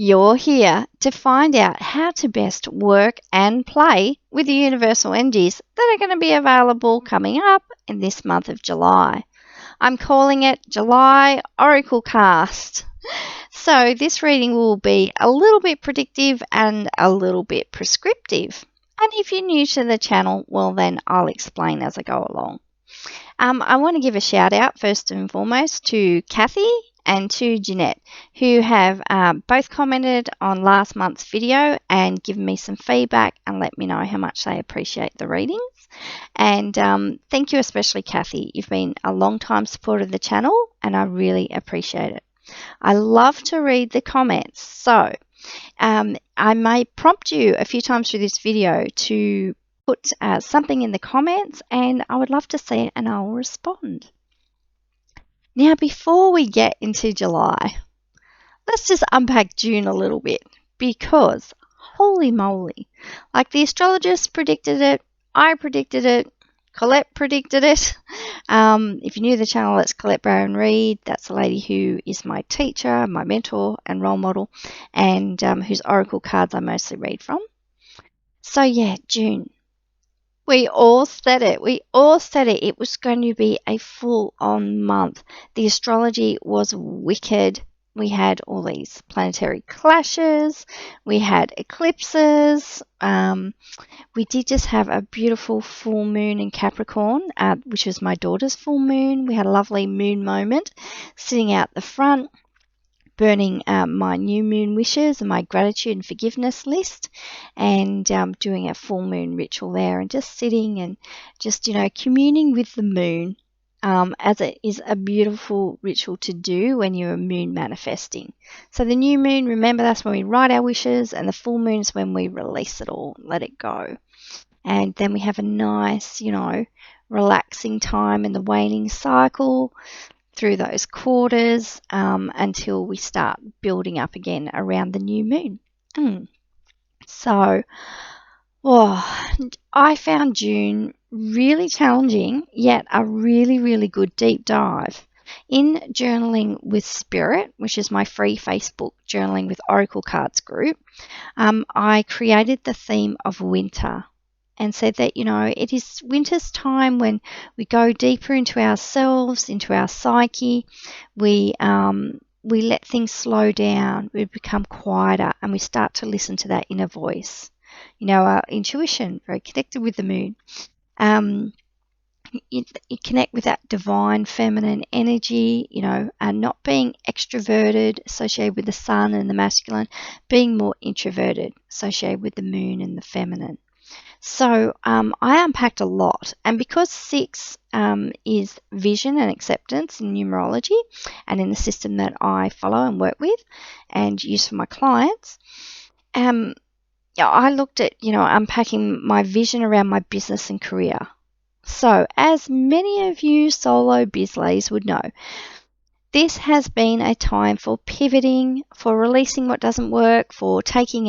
You're here to find out how to best work and play with the universal energies that are going to be available coming up in this month of July. I'm calling it July Oraclecast. So this reading will be a little bit predictive and a little bit prescriptive. And if you're new to the channel, well then I'll explain as I go along. I want to give a shout out first and foremost to Kathy and to Jeanette, who have both commented on last month's video and given me some feedback and let me know how much they appreciate the readings. And thank you especially, Kathy. You've been a long time supporter of the channel and I really appreciate it. I love to read the comments, so I may prompt you a few times through this video to put something in the comments, and I would love to see it and I'll respond. Now, before we get into July, let's just unpack June a little bit, because holy moly, like the astrologers predicted it, I predicted it, Colette predicted it. If you're new to the channel, it's Colette Brown Reed. That's a lady who is my teacher, my mentor and role model, and whose oracle cards I mostly read from. So yeah, June. We all said it. We all said it. It was going to be a full-on month. The astrology was wicked. We had all these planetary clashes. We had eclipses. We did just have a beautiful full moon in Capricorn, which was my daughter's full moon. We had a lovely moon moment sitting out the front, burning my new moon wishes and my gratitude and forgiveness list, and doing a full moon ritual there, and just sitting and just, communing with the moon, as it is a beautiful ritual to do when you're moon manifesting. So the new moon, remember, that's when we write our wishes, and the full moon is when we release it all, let it go. And then we have a nice, relaxing time in the waning cycle through those quarters until we start building up again around the new moon. So, I found June really challenging, yet a really, really good deep dive. In Journaling with Spirit, which is my free Facebook Journaling with Oracle Cards group, I created the theme of winter, and said that, it is winter's time when we go deeper into ourselves, into our psyche. We let things slow down. We become quieter, and we start to listen to that inner voice. Our intuition, very connected with the moon. You connect with that divine feminine energy, and not being extroverted, associated with the sun and the masculine, being more introverted, associated with the moon and the feminine. So I unpacked a lot, and because 6 is vision and acceptance in numerology and in the system that I follow and work with and use for my clients, I looked at, unpacking my vision around my business and career. So as many of you solo bizlays would know, this has been a time for pivoting, for releasing what doesn't work, for taking,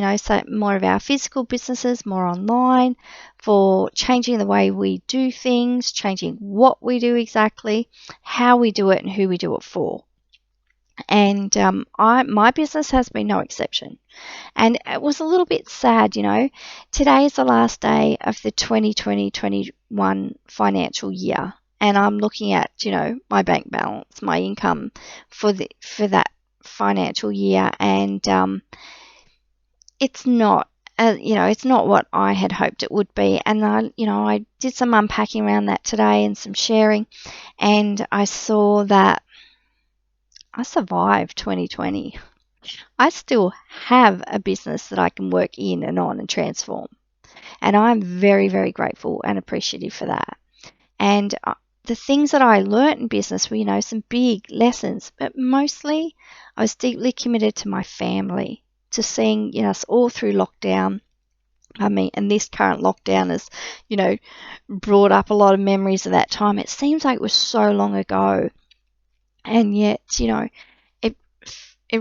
more of our physical businesses more online, for changing the way we do things, changing what we do exactly, how we do it, and who we do it for. And my business has been no exception. And it was a little bit sad, Today is the last day of the 2020-21 financial year. And I'm looking at, my bank balance, my income for that financial year, and it's not, it's not what I had hoped it would be. And I did some unpacking around that today and some sharing, and I saw that I survived 2020. I still have a business that I can work in and on and transform, and I'm very, very grateful and appreciative for that. And the things that I learned in business were, some big lessons, but mostly I was deeply committed to my family, to seeing, us all through lockdown. And this current lockdown has, brought up a lot of memories of that time. It seems like it was so long ago, and yet, it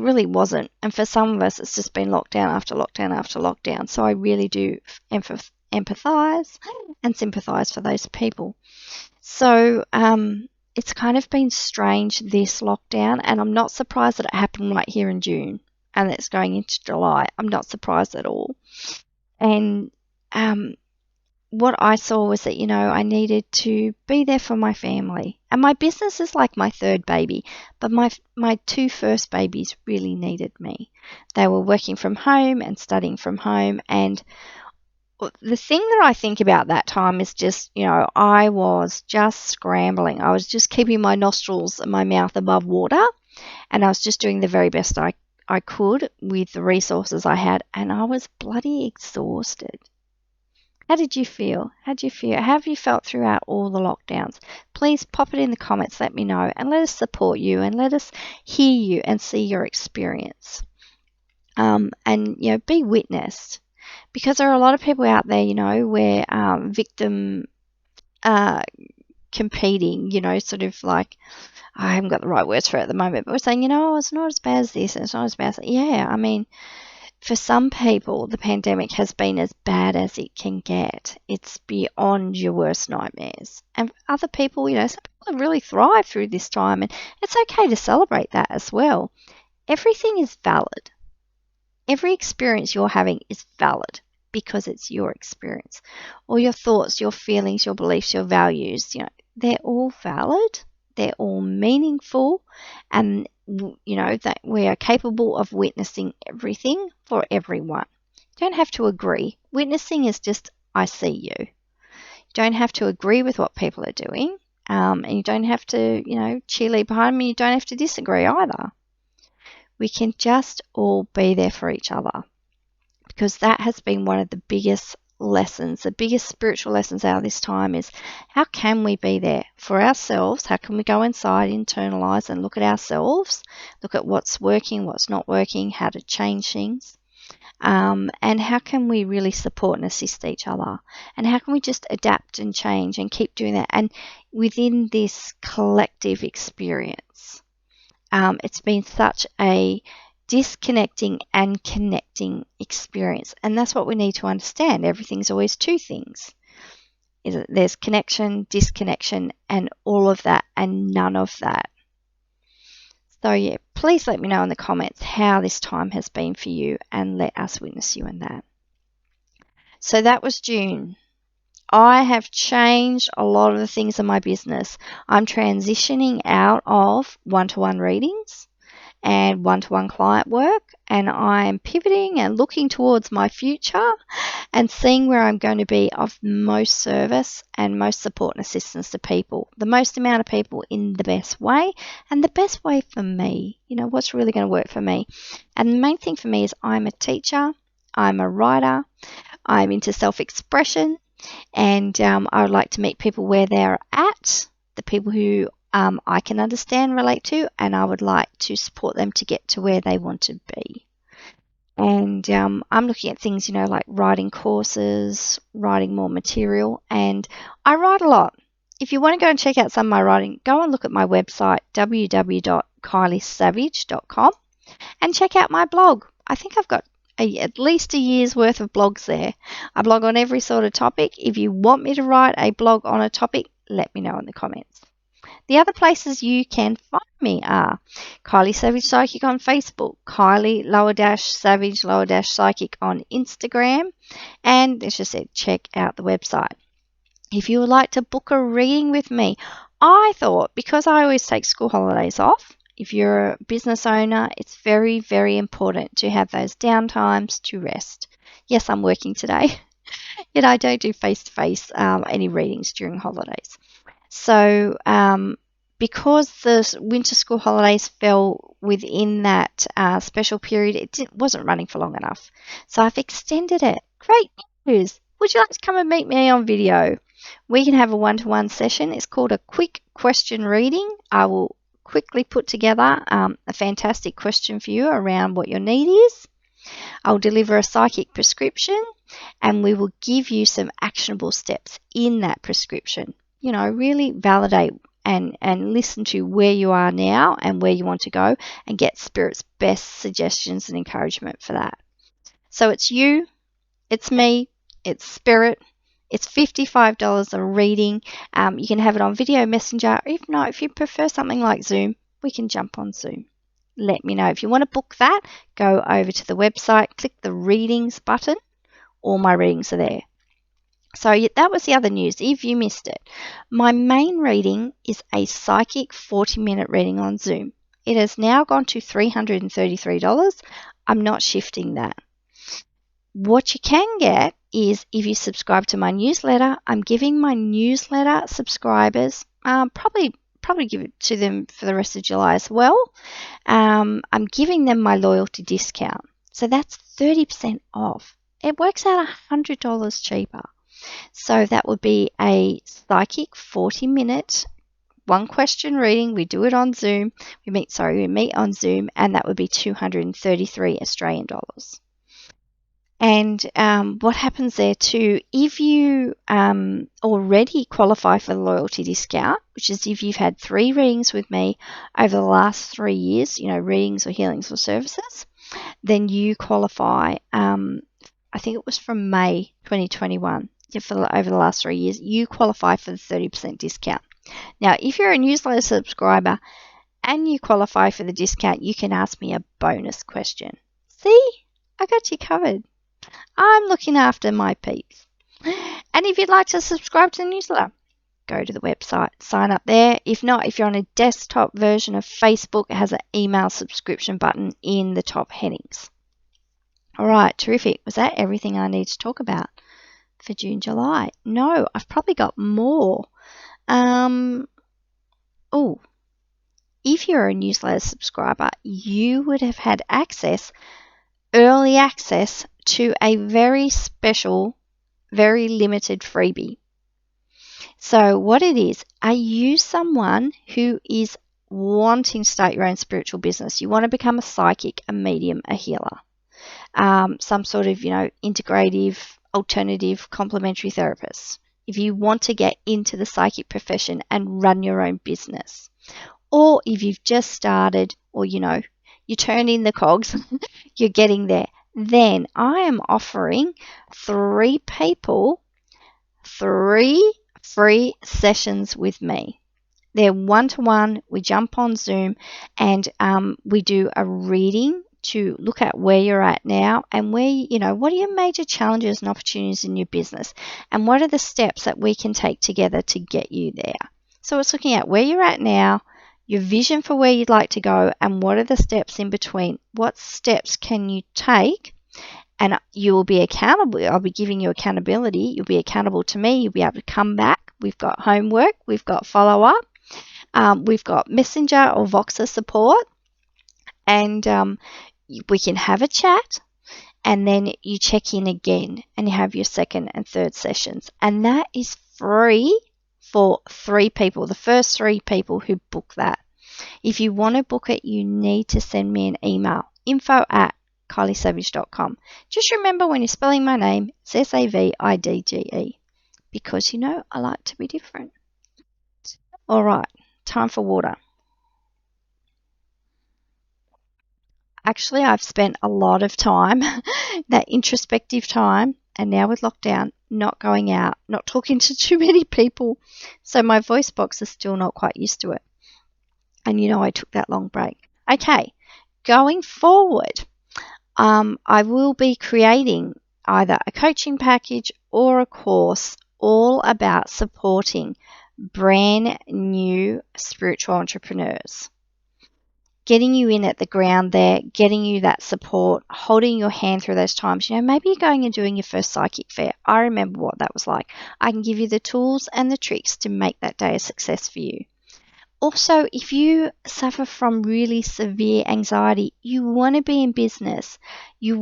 really wasn't. And for some of us, it's just been lockdown after lockdown after lockdown. So I really do empathize and sympathize for those people. So it's kind of been strange, this lockdown, and I'm not surprised that it happened right here in June. and it's going into July. I'm not surprised at all. And what I saw was that, I needed to be there for my family. And my business is like my third baby, but my two first babies really needed me. They were working from home and studying from home. And the thing that I think about that time is just, I was just scrambling. I was just keeping my nostrils and my mouth above water. And I was just doing the very best I could with the resources I had. And I was bloody exhausted. How did you feel? How did you feel? How have you felt throughout all the lockdowns? Please pop it in the comments, let me know, and let us support you and let us hear you and see your experience. And be witnessed, because there are a lot of people out there, where victim competing, sort of like, I haven't got the right words for it at the moment, but we're saying, it's not as bad as this, and it's not as bad as that. Yeah, I mean, for some people, the pandemic has been as bad as it can get. It's beyond your worst nightmares. And for other people, some people have really thrived through this time, and it's okay to celebrate that as well. Everything is valid. Every experience you're having is valid because it's your experience. All your thoughts, your feelings, your beliefs, your values, they're all valid. They're all meaningful, and that we are capable of witnessing everything for everyone. You don't have to agree. Witnessing is just, I see you. You don't have to agree with what people are doing, and you don't have to, cheerlead behind them. You don't have to disagree either. We can just all be there for each other, because that has been one of the biggest lessons, the biggest spiritual lessons out of this time is, how can we be there for ourselves? How can we go inside, internalize, and look at ourselves, look at what's working, what's not working, how to change things, and how can we really support and assist each other, and how can we just adapt and change and keep doing that, and within this collective experience. It's been such a disconnecting and connecting experience, and that's what we need to understand. Everything's always two things. There's connection, disconnection, and all of that, and none of that. So yeah, please let me know in the comments how this time has been for you, and let us witness you in that. So that was June. I have changed a lot of the things in my business. I'm transitioning out of one-to-one readings and one-to-one client work, and I'm pivoting and looking towards my future and seeing where I'm going to be of most service and most support and assistance to people, the most amount of people in the best way, and the best way for me, what's really going to work for me. And the main thing for me is, I'm a teacher, I'm a writer, I'm into self-expression, and I would like to meet people where they're at, the people who I can understand, relate to, and I would like to support them to get to where they want to be. And I'm looking at things, like writing courses, writing more material, and I write a lot. If you want to go and check out some of my writing, go and look at my website, www.kyliesavidge.com, and check out my blog. I think I've got at least a year's worth of blogs there. I blog on every sort of topic. If you want me to write a blog on a topic, let me know in the comments. The other places you can find me are Kylie Savidge Psychic on Facebook, Kylie _Savage Psychic on Instagram, and as I said, check out the website. If you would like to book a reading with me, I thought, because I always take school holidays off, if you're a business owner, it's very, very important to have those downtimes to rest. Yes, I'm working today, yet I don't do face-to-face any readings during holidays. So because the winter school holidays fell within that special period, it wasn't running for long enough. So I've extended it. Great news. Would you like to come and meet me on video? We can have a one-to-one session. It's called a quick question reading. I will quickly put together a fantastic question for you around what your need is. I'll deliver a psychic prescription, and we will give you some actionable steps in that prescription. Really validate and listen to where you are now and where you want to go, and get Spirit's best suggestions and encouragement for that. So it's you, it's me, it's Spirit. It's $55 a reading. You can have it on video messenger. If not, if you prefer something like Zoom, we can jump on Zoom. let me know. If you want to book that, go over to the website, click the readings button. All my readings are there. So that was the other news, if you missed it. My main reading is a psychic 40-minute reading on Zoom. It has now gone to $333. I'm not shifting that. What you can get is if you subscribe to my newsletter. I'm giving my newsletter subscribers, probably give it to them for the rest of July as well. I'm giving them my loyalty discount. So that's 30% off. It works out $100 cheaper. So that would be a psychic 40-minute, one question reading. We do it on Zoom. We meet on Zoom, and that would be 233 Australian dollars. And what happens there too, if you already qualify for the loyalty discount, which is if you've had 3 readings with me over the last 3 years, readings or healings or services, then you qualify. I think it was from May 2021. Over the last 3 years, you qualify for the 30% discount. Now, if you're a newsletter subscriber and you qualify for the discount, you can ask me a bonus question. See, I got you covered. I'm looking after my peeps. And if you'd like to subscribe to the newsletter, go to the website, sign up there. If not, if you're on a desktop version of Facebook, it has an email subscription button in the top headings. All right, terrific. Was that everything I need to talk about for June, July? No, I've probably got more. If you're a newsletter subscriber, you would have had early access to a very special, very limited freebie. So what it is, are you someone who is wanting to start your own spiritual business? You want to become a psychic, a medium, a healer, some sort of, integrative, alternative, complementary therapist. If you want to get into the psychic profession and run your own business, or if you've just started, or you turn in the cogs, you're getting there, then I am offering 3 people 3 free sessions with me. They're one-to-one. We jump on Zoom and we do a reading to look at where you're at now and what are your major challenges and opportunities in your business, and what are the steps that we can take together to get you there. So it's looking at where you're at now, your vision for where you'd like to go, and what are the steps in between. What steps can you take? And you will be accountable. I'll be giving you accountability. You'll be accountable to me. You'll be able to come back. We've got homework. We've got follow-up. We've got Messenger or Voxer support. And we can have a chat. And then you check in again and you have your second and third sessions. And that is free for 3 people, the first 3 people who book that. If you want to book it, you need to send me an email, info@KylieSavidge.com. Just remember, when you're spelling my name, it's Savidge, because I like to be different. All right, time for water. Actually, I've spent a lot of time, that introspective time, and now with lockdown, not going out, not talking to too many people. So my voice box is still not quite used to it. And I took that long break. Okay, going forward, I will be creating either a coaching package or a course all about supporting brand new spiritual entrepreneurs. Getting you in at the ground there, getting you that support, holding your hand through those times. Maybe you're going and doing your first psychic fair. I remember what that was like. I can give you the tools and the tricks to make that day a success for you. Also, if you suffer from really severe anxiety, you want to be in business, you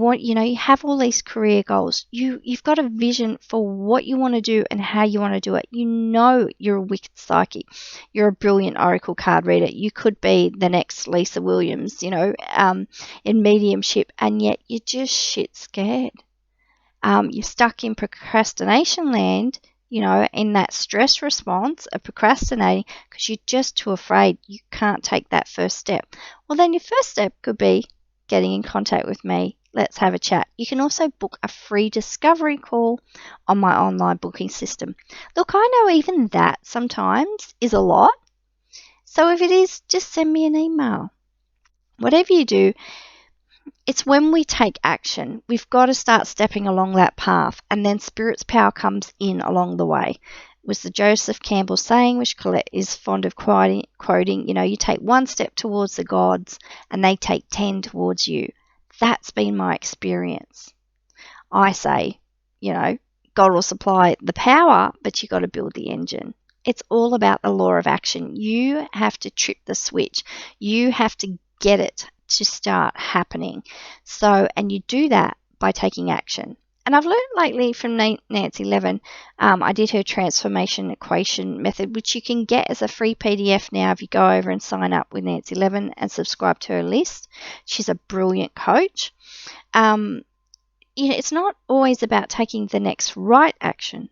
have all these career goals, you've got a vision for what you want to do and how you want to do it. You're a wicked psychic. You're a brilliant oracle card reader. You could be the next Lisa Williams, in mediumship, and yet you're just shit scared. You're stuck in procrastination land, in that stress response of procrastinating because you're just too afraid. You can't take that first step. Well, then your first step could be getting in contact with me. Let's have a chat. You can also book a free discovery call on my online booking system. Look, I know even that sometimes is a lot. So if it is, just send me an email. Whatever you do, it's when we take action. We've got to start stepping along that path, and then Spirit's power comes in along the way. It was the Joseph Campbell saying, which Colette is fond of quoting, you take one step towards the gods and they take 10 towards you. That's been my experience. I say, God will supply the power, but you've got to build the engine. It's all about the law of action. You have to trip the switch. You have to get it to start happening. And you do that by taking action. And I've learned lately from Nancy Levin, I did her transformation equation method, which you can get as a free PDF now if you go over and sign up with Nancy Levin and subscribe to her list. She's a brilliant coach. It's not always about taking the next right action.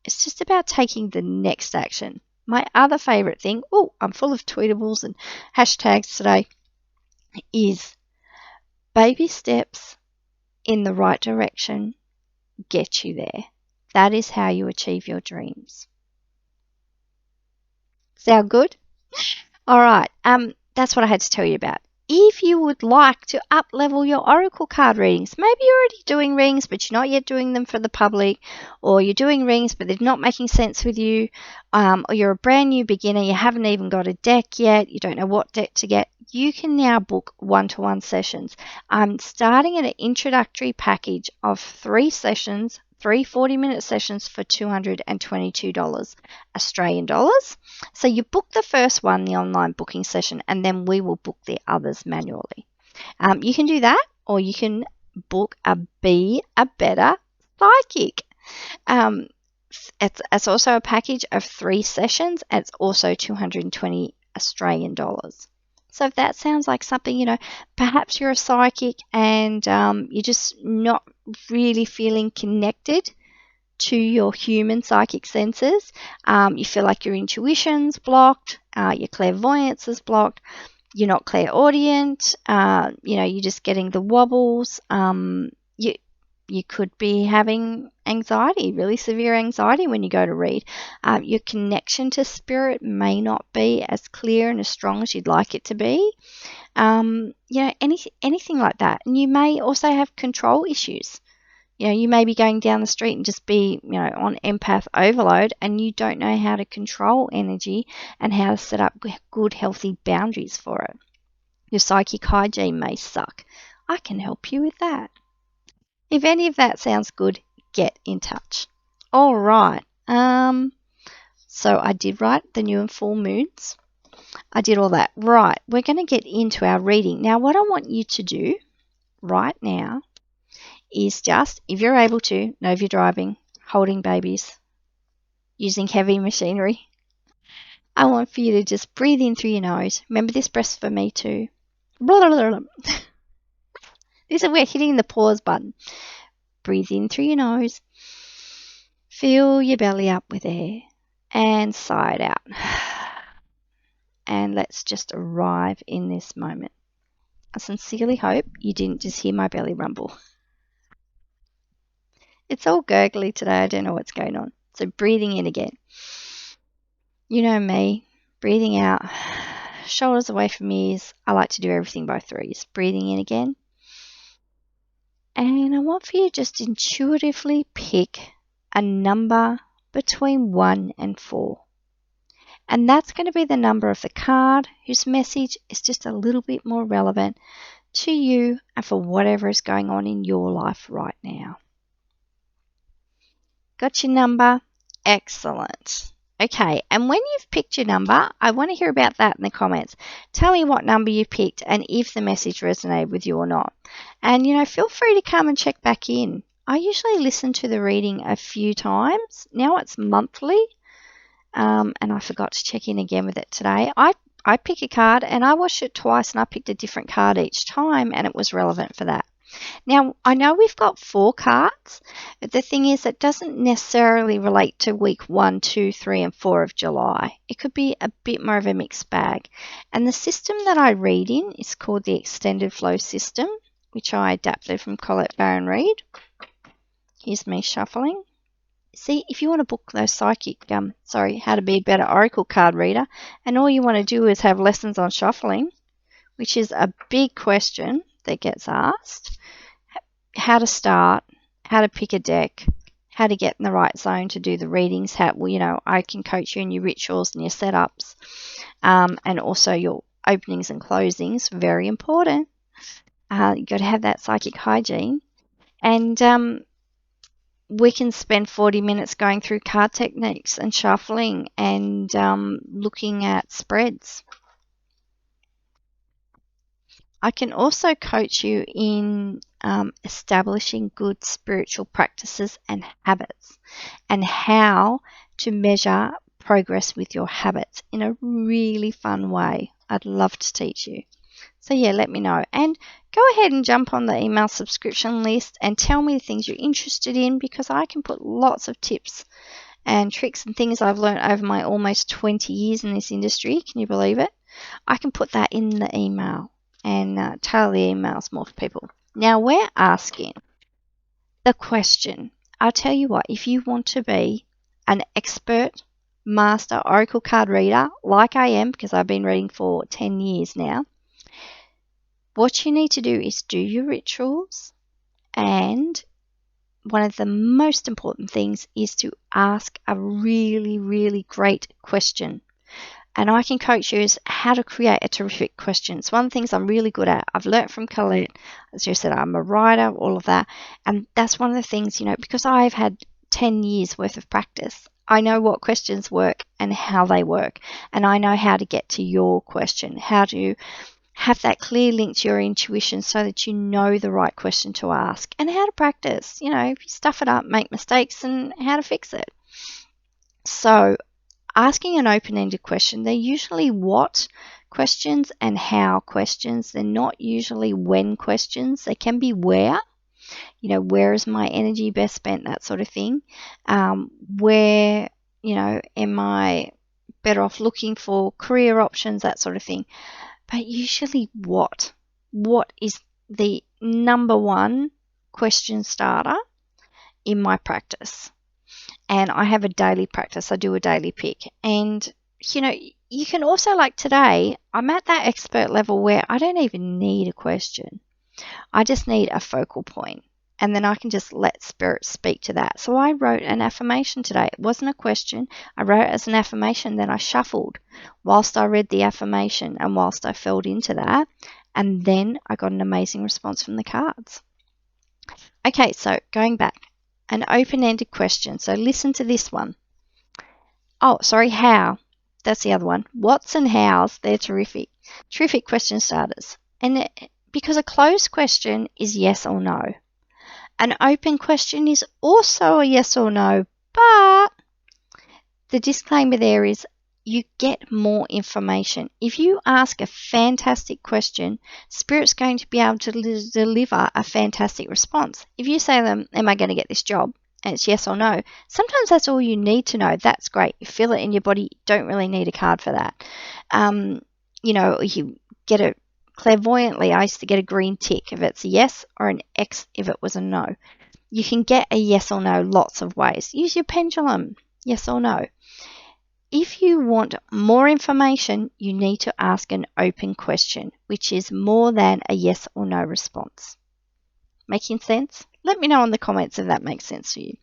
It's just about taking the next action. My other favorite thing, I'm full of tweetables and hashtags today, is baby steps in the right direction get you there. That is how you achieve your dreams. Sound good? All right. That's what I had to tell you about. If you would like to up-level your Oracle card readings, maybe you're already doing readings but you're not yet doing them for the public, or you're doing readings but they're not making sense with you, or you're a brand new beginner, you haven't even got a deck yet, you don't know what deck to get, you can now book one-to-one sessions. I'm starting at an introductory package of 3 sessions, 3 40-minute sessions for $222 Australian dollars. So you book the first one, the online booking session, and then we will book the others manually. You can do that, or you can book Be a Better Psychic. It's also a package of 3 sessions, and it's also 220 Australian dollars. So if that sounds like something, perhaps you're a psychic and you're just not really feeling connected to your human psychic senses, you feel like your intuition's blocked, your clairvoyance is blocked, you're not clairaudient, you're just getting the wobbles, you could be having anxiety, really severe anxiety when you go to read. Your connection to spirit may not be as clear and as strong as you'd like it to be. Anything like that. And you may also have control issues. You may be going down the street and just be, on empath overload, and you don't know how to control energy and how to set up good, healthy boundaries for it. Your psychic hygiene may suck. I can help you with that. If any of that sounds good, get in touch. All right. So I did write the new and full moons. I did all that. Right. We're going to get into our reading. Now, what I want you to do right now is just, if you're able to, know if you're driving, holding babies, using heavy machinery, I want for you to just breathe in through your nose. Remember this breath's for me too. Blah, blah, blah. We're hitting the pause button. Breathe in through your nose. Fill your belly up with air and sigh it out. And let's just arrive in this moment. I sincerely hope you didn't just hear my belly rumble. It's all gurgly today. I don't know what's going on. So breathing in again. You know me. Breathing out. Shoulders away from ears. I like to do everything by 3s. Breathing in again. And I want for you to just intuitively pick a number between 1 and 4. And that's going to be the number of the card whose message is just a little bit more relevant to you and for whatever is going on in your life right now. Got your number? Excellent. Okay, and when you've picked your number, I want to hear about that in the comments. Tell me what number you picked and if the message resonated with you or not. And, feel free to come and check back in. I usually listen to the reading a few times. Now it's monthly, and I forgot to check in again with it today. I pick a card, and I watched it twice, and I picked a different card each time, and it was relevant for that. Now, I know we've got 4 cards, but the thing is it doesn't necessarily relate to week 1, 2, 3, and 4 of July. It could be a bit more of a mixed bag. And the system that I read in is called the Extended Flow System, which I adapted from Colette Baron Reid. Here's me shuffling. See, if you want to book those how to be a better Oracle card reader, and all you want to do is have lessons on shuffling, which is a big question that gets asked. How to start, how to pick a deck, how to get in the right zone to do the readings, how, well, you know, I can coach you in your rituals and your setups, and also your openings and closings, very important. You've got to have that psychic hygiene. And we can spend 40 minutes going through card techniques and shuffling and looking at spreads. I can also coach you in establishing good spiritual practices and habits, and how to measure progress with your habits in a really fun way. I'd love to teach you. So yeah, let me know. And go ahead and jump on the email subscription list and tell me the things you're interested in, because I can put lots of tips and tricks and things I've learned over my almost 20 years in this industry. Can you believe it? I can put that in the email and tailor the emails more for people. Now we're asking the question. I'll tell you what, if you want to be an expert master oracle card reader like I am, because I've been reading for 10 years now, what you need to do is do your rituals, and one of the most important things is to ask a really, really great question. And I can coach you as how to create a terrific question. It's one of the things I'm really good at. I've learnt from Colette. As you said, I'm a writer, all of that. And that's one of the things, you know, because I've had 10 years worth of practice, I know what questions work and how they work. And I know how to get to your question, how to have that clear link to your intuition so that you know the right question to ask, and how to practice. You know, if you stuff it up, make mistakes, and how to fix it. So asking an open-ended question, they're usually what questions and how questions. They're not usually when questions. They can be where. You know, where is my energy best spent, that sort of thing. Where, you know, am I better off looking for career options, that sort of thing. But usually what? What is the number one question starter in my practice? And I have a daily practice. I do a daily pick. And, you know, you can also, like today, I'm at that expert level where I don't even need a question. I just need a focal point. And then I can just let spirit speak to that. So I wrote an affirmation today. It wasn't a question. I wrote it as an affirmation. Then I shuffled whilst I read the affirmation and whilst I felt into that. And then I got an amazing response from the cards. Okay, so going back, an open-ended question. So listen to this one. Oh, sorry, how? That's the other one. What's and how's, they're terrific. Terrific question starters. And because a closed question is yes or no. An open question is also a yes or no, but the disclaimer there is you get more information. If you ask a fantastic question, Spirit's going to be able to deliver a fantastic response. If you say to them, am I going to get this job? And it's yes or no. Sometimes that's all you need to know. That's great. You feel it in your body. You don't really need a card for that. You know, you get it clairvoyantly. I used to get a green tick if it's a yes, or an X if it was a no. You can get a yes or no lots of ways. Use your pendulum, yes or no. If you want more information, you need to ask an open question, which is more than a yes or no response. Making sense? Let me know in the comments if that makes sense to you.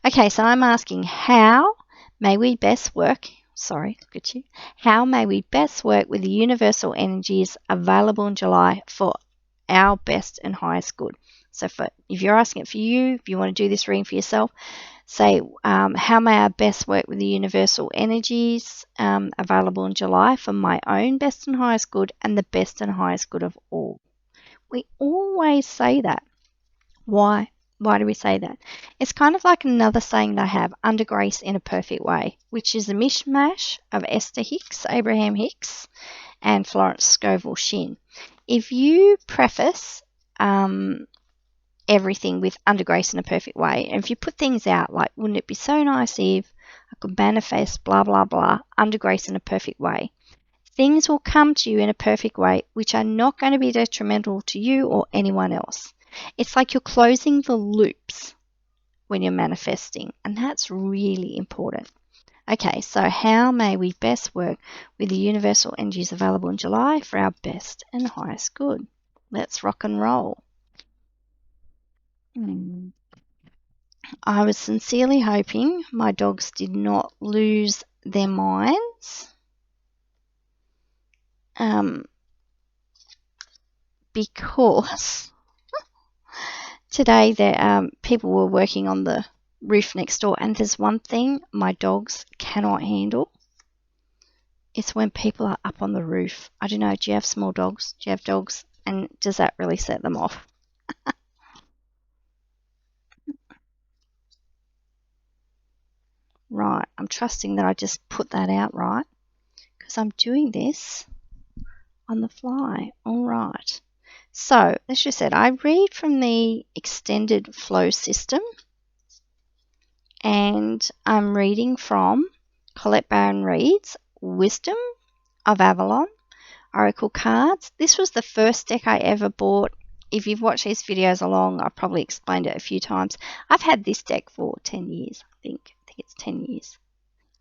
Okay, so I'm asking, how may we best work? Sorry, look at you. How may we best work with the universal energies available in July for our best and highest good? So if you're asking it for you, if you want to do this reading for yourself, say, how may I best work with the universal energies available in July for my own best and highest good and the best and highest good of all? We always say that. Why? Why do we say that? It's kind of like another saying that I have, under grace in a perfect way, which is a mishmash of Esther Hicks, Abraham Hicks, and Florence Scovel Shinn. If you preface everything with under grace in a perfect way, and if you put things out like, wouldn't it be so nice if I could manifest blah, blah, blah, under grace in a perfect way, things will come to you in a perfect way which are not going to be detrimental to you or anyone else. It's like you're closing the loops when you're manifesting, and that's really important. Okay, so how may we best work with the universal energies available in July for our best and highest good? Let's rock and roll. I was sincerely hoping my dogs did not lose their minds because today people were working on the roof next door, and there's one thing my dogs cannot handle. It's when people are up on the roof. I don't know, do you have small dogs? Do you have dogs? And does that really set them off? Right, I'm trusting that I just put that out right because I'm doing this on the fly. All right. So, as you said, I read from the extended flow system, and I'm reading from Colette Baron Reid's Wisdom of Avalon Oracle cards. This was the first deck I ever bought. If you've watched these videos along, I've probably explained it a few times. I've had this deck for 10 years, I think it's 10 years.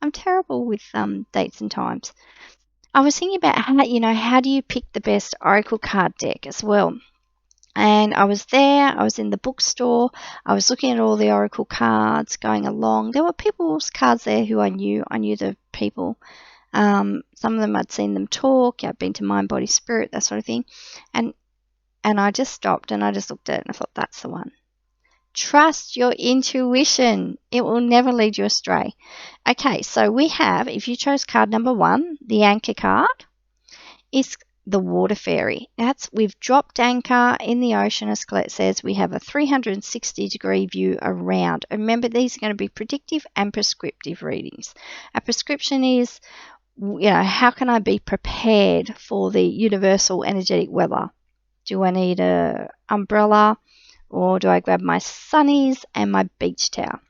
I'm terrible with dates and times. I was thinking about how do you pick the best Oracle card deck as well. And I was there, I was in the bookstore, I was looking at all the Oracle cards going along. There were people's cards there who I knew the people. Some of them I'd seen them talk, I'd been to Mind, Body, Spirit, that sort of thing. And I just stopped and I just looked at it and I thought, that's the one. Trust your intuition. It will never lead you astray. Okay, so we have, if you chose card number 1, the anchor card is the water fairy. We've dropped anchor in the ocean, as Colette says. We have a 360-degree view around. Remember, these are going to be predictive and prescriptive readings. A prescription is, how can I be prepared for the universal energetic weather? Do I need an umbrella, or do I grab my sunnies and my beach towel?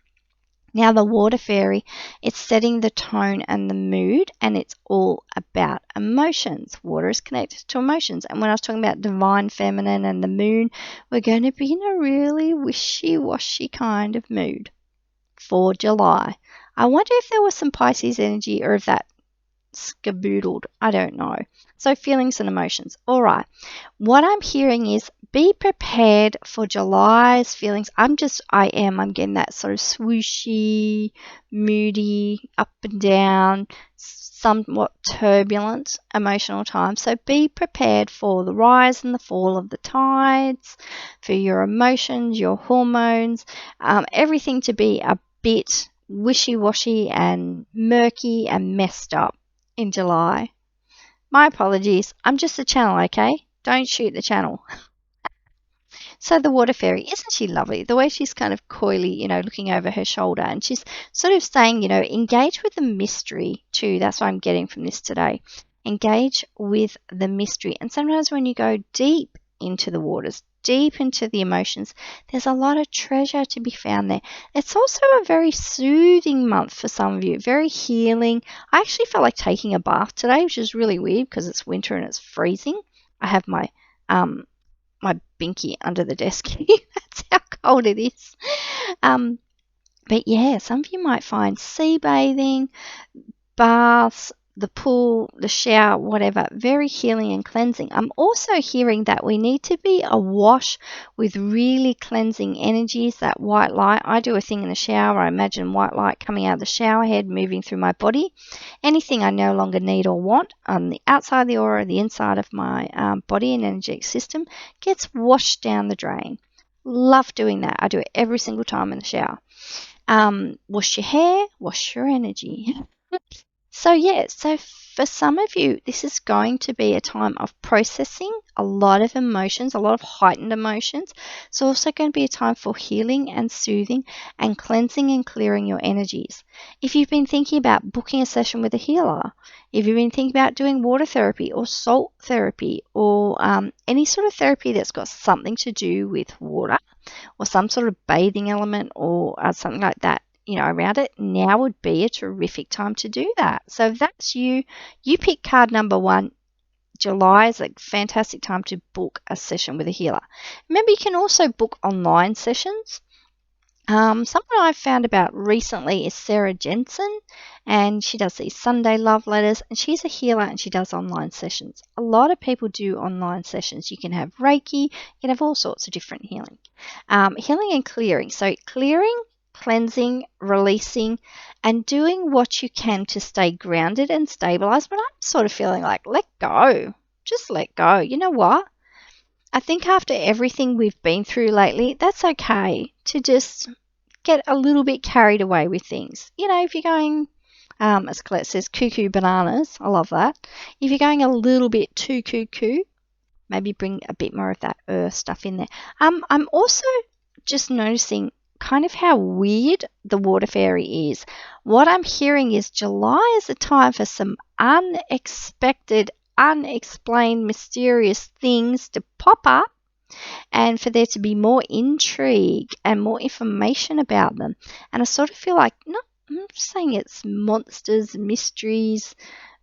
Now, the water fairy, it's setting the tone and the mood, and it's all about emotions. Water is connected to emotions. And when I was talking about divine feminine and the moon, we're going to be in a really wishy-washy kind of mood for July. I wonder if there was some Pisces energy, or if that skaboodled. I don't know. So feelings and emotions. All right. What I'm hearing is be prepared for July's feelings. I'm getting that sort of swooshy, moody, up and down, somewhat turbulent emotional time. So be prepared for the rise and the fall of the tides, for your emotions, your hormones, everything to be a bit wishy-washy and murky and messed up in July. My apologies. I'm just a channel, okay? Don't shoot the channel. So the water fairy, isn't she lovely? The way she's kind of coyly, looking over her shoulder, and she's sort of saying, engage with the mystery too. That's what I'm getting from this today. Engage with the mystery. And sometimes when you go deep into the waters, deep into the emotions, there's a lot of treasure to be found there. It's also a very soothing month for some of you, very healing. I actually felt like taking a bath today, which is really weird because it's winter and it's freezing. I have my my binky under the desk. That's how cold it is. But yeah, some of you might find sea bathing, baths, the pool, the shower, whatever, very healing and cleansing. I'm also hearing that we need to be awash with really cleansing energies, that white light. I do a thing in the shower. I imagine white light coming out of the shower head, moving through my body. Anything I no longer need or want on the outside of the aura, the inside of my body and energetic system gets washed down the drain. Love doing that. I do it every single time in the shower. Wash your hair, wash your energy. So for some of you, this is going to be a time of processing a lot of emotions, a lot of heightened emotions. It's also going to be a time for healing and soothing and cleansing and clearing your energies. If you've been thinking about booking a session with a healer, if you've been thinking about doing water therapy or salt therapy or any sort of therapy that's got something to do with water or some sort of bathing element or something like that, around it, now would be a terrific time to do that. So if that's you pick card number 1. July is a fantastic time to book a session with a healer. Remember, you can also book online sessions. Someone I found about recently is Sarah Jensen, and she does these Sunday love letters, and she's a healer and she does online sessions. A lot of people do online sessions. You can have Reiki, you can have all sorts of different healing. Healing and clearing. So, clearing, cleansing, releasing, and doing what you can to stay grounded and stabilized. But I'm sort of feeling like, let go. Just let go. You know what? I think after everything we've been through lately, that's okay to just get a little bit carried away with things. You know, if you're going, as Colette says, cuckoo bananas, I love that. If you're going a little bit too cuckoo, maybe bring a bit more of that earth stuff in there. I'm also just noticing kind of how weird the water fairy is. What I'm hearing is July is a time for some unexpected, unexplained, mysterious things to pop up and for there to be more intrigue and more information about them. And I sort of feel like, not, I'm not saying it's monsters, mysteries,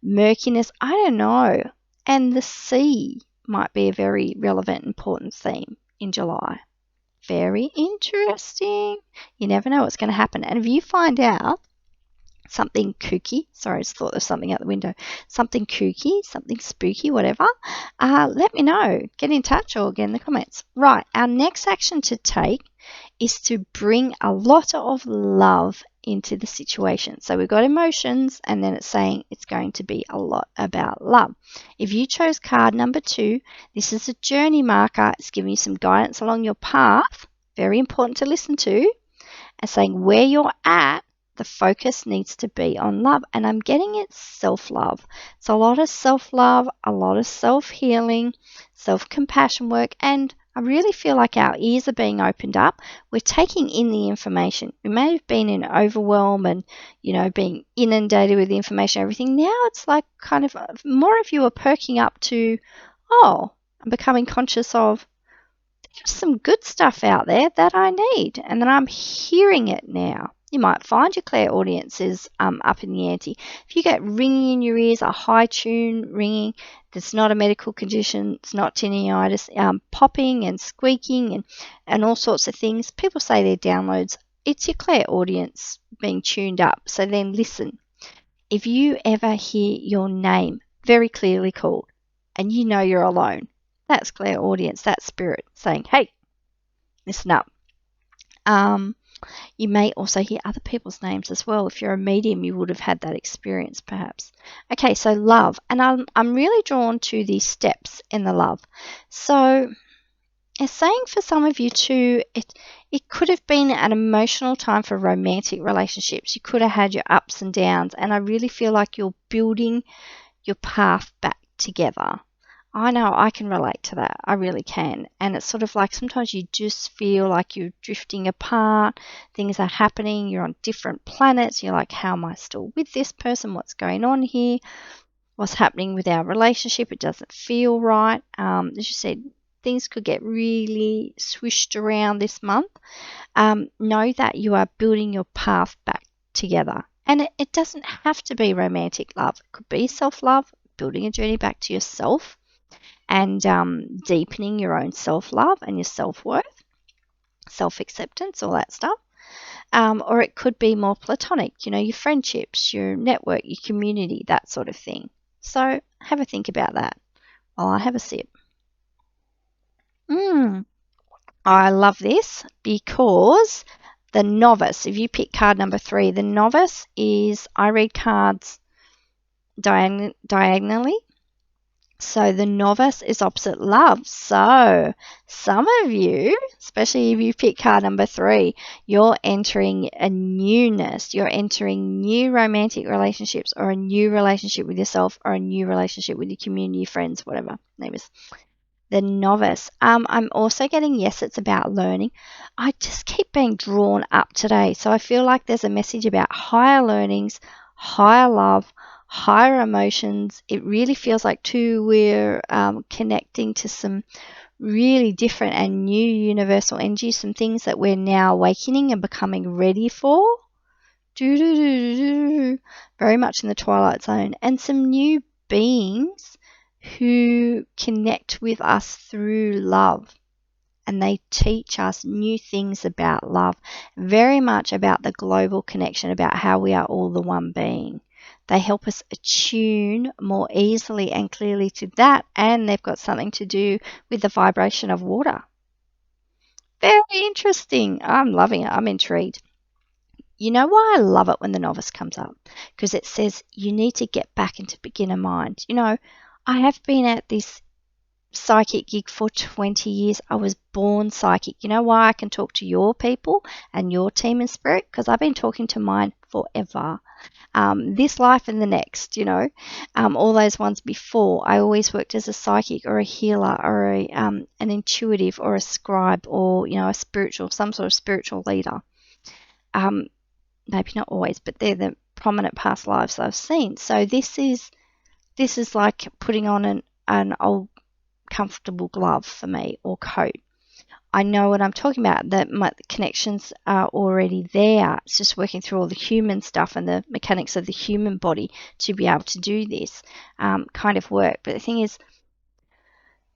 murkiness, I don't know. And the sea might be a very relevant, important theme in July. Very interesting. You never know what's going to happen. And if you find out something kooky, sorry, I just thought there's something out the window, something kooky, something spooky, whatever, let me know. Get in touch or get in the comments. Right, our next action to take is to bring a lot of love into the situation. So we've got emotions, and then it's saying it's going to be a lot about love. If you chose card number 2, this is a journey marker. It's giving you some guidance along your path, very important to listen to, and saying where you're at, the focus needs to be on love. And I'm getting it self-love. It's a lot of self-love, a lot of self-healing, self-compassion work, and I really feel like our ears are being opened up. We're taking in the information. We may have been in overwhelm and, you know, being inundated with information, everything. Now it's like kind of more of you are perking up to, oh, I'm becoming conscious of there's some good stuff out there that I need, and then I'm hearing it now. You might find your clairaudience is up in the ante. If you get ringing in your ears, a high tune ringing, that's not a medical condition, it's not tinnitus, popping and squeaking and all sorts of things. People say they're downloads. It's your clairaudience being tuned up. So then listen. If you ever hear your name very clearly called and you know you're alone, that's clairaudience, that's spirit saying, hey, listen up. You may also hear other people's names as well. If you're a medium, you would have had that experience perhaps. Okay, so love. And I'm really drawn to these steps in the love. So it's saying for some of you too, it could have been an emotional time for romantic relationships. You could have had your ups and downs. And I really feel like you're building your path back together. I know I can relate to that. I really can. And it's sort of like sometimes you just feel like you're drifting apart. Things are happening. You're on different planets. You're like, how am I still with this person? What's going on here? What's happening with our relationship? It doesn't feel right. As you said, things could get really swished around this month. Know that you are building your path back together. And it doesn't have to be romantic love. It could be self-love, building a journey back to yourself, and deepening your own self-love and your self-worth, self-acceptance, all that stuff. Or it could be more platonic, you know, your friendships, your network, your community, that sort of thing. So have a think about that while I have a sip. I love this because the novice, if you pick card number 3, the novice is, I read cards diagonally. So the novice is opposite love. So some of you, especially if you pick card number 3, you're entering a newness. You're entering new romantic relationships, or a new relationship with yourself, or a new relationship with your community, friends, whatever name is. The novice. I'm also getting, yes, it's about learning. I just keep being drawn up today. So I feel like there's a message about higher learnings, higher love, higher emotions. It really feels like too we're connecting to some really different and new universal energies, some things that we're now awakening and becoming ready for. Very much in the twilight zone. And some new beings who connect with us through love and they teach us new things about love, very much about the global connection, about how we are all the one being. They help us attune more easily and clearly to that, and they've got something to do with the vibration of water. Very interesting. I'm loving it. I'm intrigued. You know why I love it when the novice comes up? Because it says you need to get back into beginner mind. I have been at this psychic gig for 20 years. I was born psychic. You know why I can talk to your people and your team in spirit? Because I've been talking to mine forever. This life and the next, all those ones before. I always worked as a psychic or a healer or an intuitive or a scribe or, a spiritual, some sort of spiritual leader. Maybe not always, but they're the prominent past lives I've seen. So this is like putting on an old comfortable glove for me, or coat. I know what I'm talking about, that my connections are already there. It's just working through all the human stuff and the mechanics of the human body to be able to do this kind of work. But the thing is,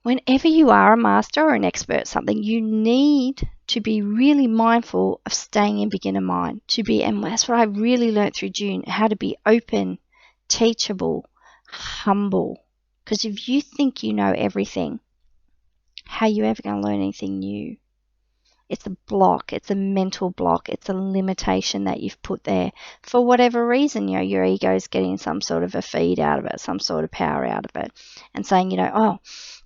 whenever you are a master or an expert at something, you need to be really mindful of staying in beginner mind. And that's what I really learned through June, how to be open, teachable, humble. Because if you think you know everything, how are you ever going to learn anything new? It's a block. It's a mental block. It's a limitation that you've put there for whatever reason. Your ego is getting some sort of a feed out of it, some sort of power out of it, and saying,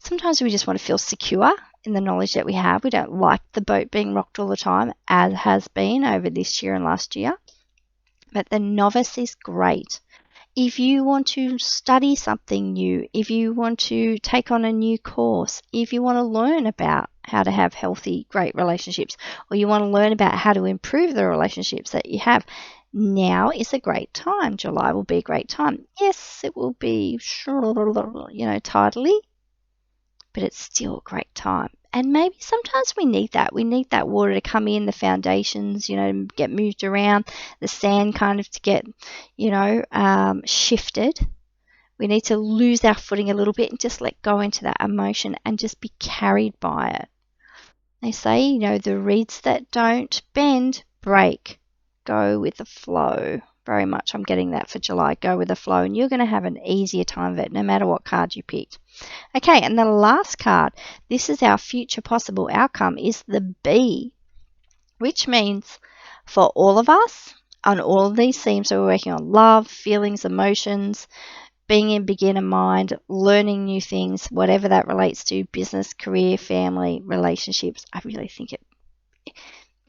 sometimes we just want to feel secure in the knowledge that we have. We don't like the boat being rocked all the time, as has been over this year and last year. But the novice is great. If you want to study something new, if you want to take on a new course, if you want to learn about how to have healthy, great relationships, or you want to learn about how to improve the relationships that you have, now is a great time. July will be a great time. Yes, it will be, tidily, but it's still a great time. And maybe sometimes we need that. We need that water to come in, the foundations, get moved around, the sand kind of to get, shifted. We need to lose our footing a little bit and just let go into that emotion and just be carried by it. They say, the reeds that don't bend break. Go with the flow. Very much I'm getting that for July. Go with the flow, and you're going to have an easier time of it no matter what card you picked. Okay, and the last card, this is our future possible outcome, is the B, which means for all of us on all of these themes, so we're working on love, feelings, emotions, being in beginner mind, learning new things, whatever that relates to, business, career, family, relationships. I really think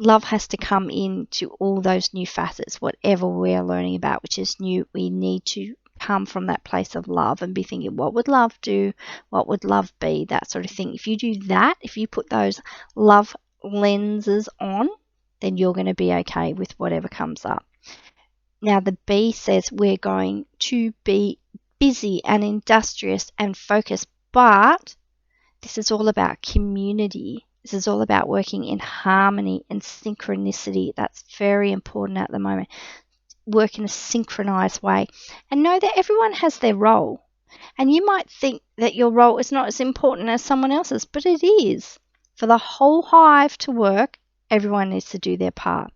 love has to come into all those new facets, whatever we're learning about, which is new. We need to come from that place of love and be thinking, what would love do? What would love be? That sort of thing. If you do that, if you put those love lenses on, then you're going to be okay with whatever comes up. Now, the B says we're going to be busy and industrious and focused, but this is all about community. This is all about working in harmony and synchronicity. That's very important at the moment. Work in a synchronized way and know that everyone has their role. And you might think that your role is not as important as someone else's, but it is. For the whole hive to work, everyone needs to do their part.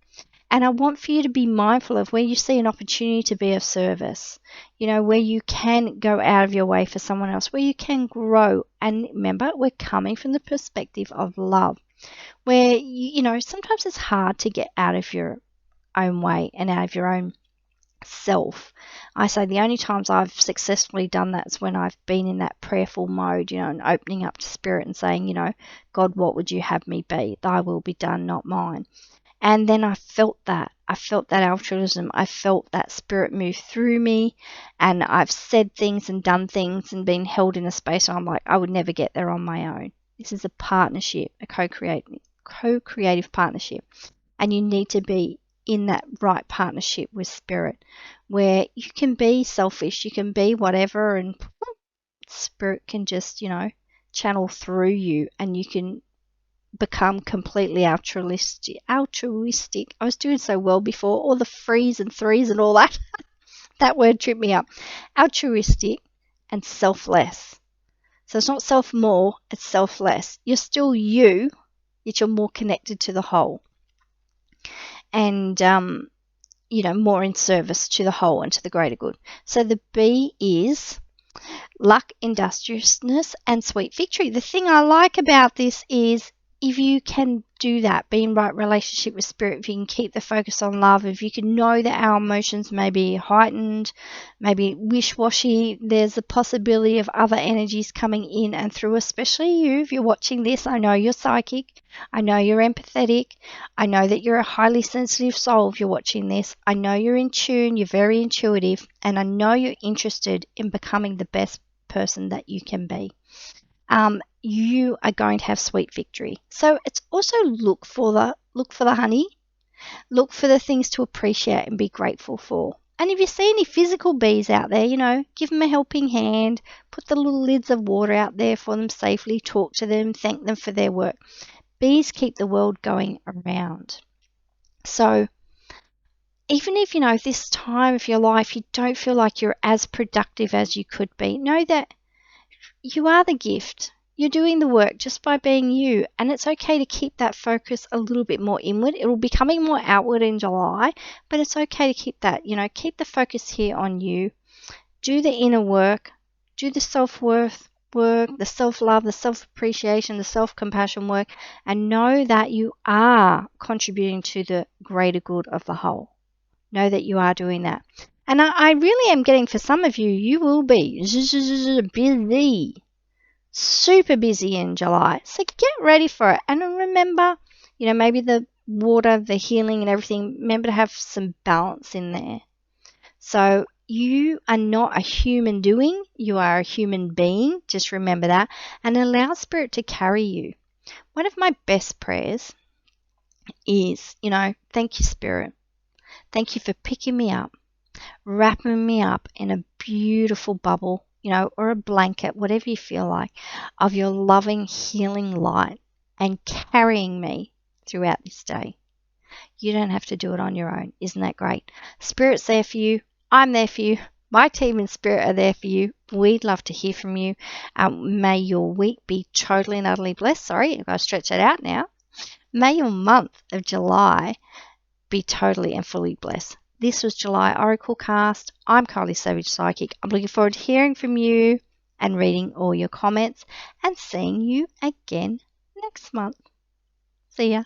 And I want for you to be mindful of where you see an opportunity to be of service, where you can go out of your way for someone else, where you can grow. And remember, we're coming from the perspective of love, where, sometimes it's hard to get out of your own way and out of your own self. I say the only times I've successfully done that is when I've been in that prayerful mode, and opening up to spirit and saying, God, what would you have me be? Thy will be done, not mine. And then I felt that. I felt that altruism. I felt that spirit move through me. And I've said things and done things and been held in a space where I'm like, I would never get there on my own. This is a partnership, a co-creative partnership. And you need to be in that right partnership with spirit, where you can be selfish, you can be whatever, and spirit can just, channel through you, and you can become completely altruistic. I was doing so well before, all the frees and threes and all that. That word tripped me up. Altruistic and selfless. So it's not self more, it's selfless. You're still you, yet you're more connected to the whole. And, more in service to the whole and to the greater good. So the B is luck, industriousness, and sweet victory. The thing I like about this is if you can do that, be in right relationship with spirit, if you can keep the focus on love, if you can know that our emotions may be heightened, maybe wish-washy, there's a possibility of other energies coming in and through, especially you, if you're watching this. I know you're psychic. I know you're empathetic. I know that you're a highly sensitive soul if you're watching this. I know you're in tune, you're very intuitive, and I know you're interested in becoming the best person that you can be. You are going to have sweet victory. So it's also look for the honey, look for the things to appreciate and be grateful for. And if you see any physical bees out there, give them a helping hand, put the little lids of water out there for them safely, talk to them, thank them for their work. Bees keep the world going around. So even if, this time of your life you don't feel like you're as productive as you could be, know that you are the gift. You're doing the work just by being you, and it's okay to keep that focus a little bit more inward. It will be coming more outward in July, but it's okay to keep that, keep the focus here on you. Do the inner work, do the self-worth work, the self-love, the self-appreciation, the self-compassion work, and know that you are contributing to the greater good of the whole. Know that you are doing that. And I really am getting, for some of you, you will be busy. Super busy in July. So get ready for it. And remember, maybe the water, the healing and everything, remember to have some balance in there. So you are not a human doing. You are a human being. Just remember that. And allow Spirit to carry you. One of my best prayers is, thank you, Spirit. Thank you for picking me up, wrapping me up in a beautiful bubble, or a blanket, whatever you feel like, of your loving, healing light and carrying me throughout this day. You don't have to do it on your own. Isn't that great? Spirit's there for you. I'm there for you. My team in Spirit are there for you. We'd love to hear from you. May your week be totally and utterly blessed. Sorry, I've got to stretch it out now. May your month of July be totally and fully blessed. This was July Oraclecast. I'm Kylie Savidge, Psychic. I'm looking forward to hearing from you and reading all your comments and seeing you again next month. See ya.